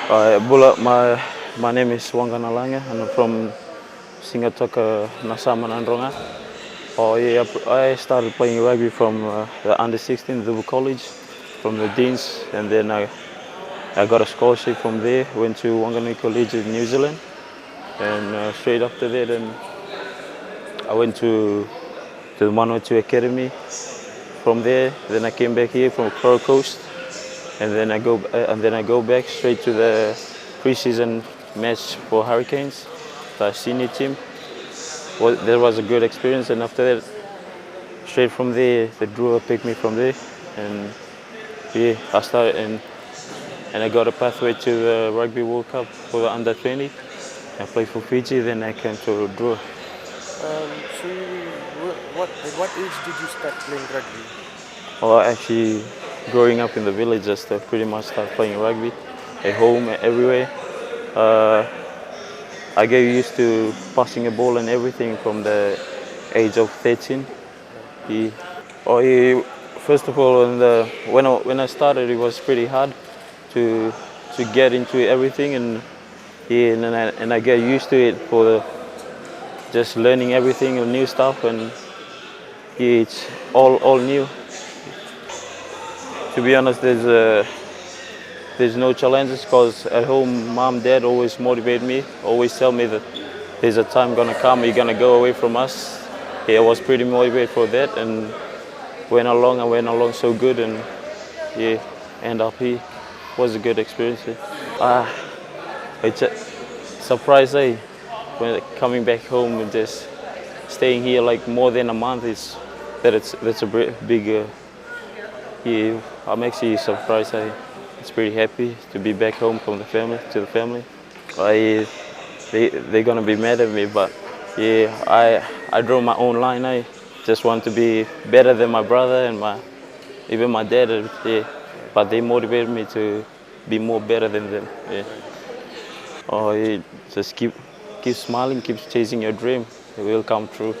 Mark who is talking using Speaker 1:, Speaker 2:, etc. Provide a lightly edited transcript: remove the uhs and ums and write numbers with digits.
Speaker 1: My name is Waqa Nalaga, and I'm from Singatoka, Nasama Nandronga. Oh yeah, I started playing rugby from the under 16 Dubu College, from the Deans, and then I got a scholarship from there. Went to Wanganui College in New Zealand, and straight after that, then I went to the 102 Academy. From there, then I came back here from Coral Coast, and then I go back straight to the preseason match for Hurricanes, the senior team. Well, that was a good experience, and after that, straight from there, the Drua picked me from there, and yeah, I started and I got a pathway to the Rugby World Cup for the under 20. I played for Fiji, then I came to Drua.
Speaker 2: At what age did you start playing rugby?
Speaker 1: Well, actually, growing up in the village, just pretty much started playing rugby at home, everywhere. I get used to passing a ball and everything from the age of 13. Yeah. First of all, when I started, it was pretty hard to get into everything, and yeah, and I get used to it for just learning everything and new stuff, and yeah, it's all new. To be honest, there's no challenges because at home, mom, dad always motivate me, always tell me that there's a time gonna come, you're gonna go away from us. Yeah, I was pretty motivated for that, and I went along so good, and yeah, end up here. Was a good experience. It's a surprise, when coming back home and just staying here like more than a month that's a big. Yeah, I'm actually surprised. It's pretty happy to be back home from to the family. They're gonna be mad at me, but yeah, I draw my own line. I just want to be better than my brother and even my dad. Yeah, but they motivated me to be more better than them. Yeah. Oh, yeah, just keep smiling, keep chasing your dream. It will come true.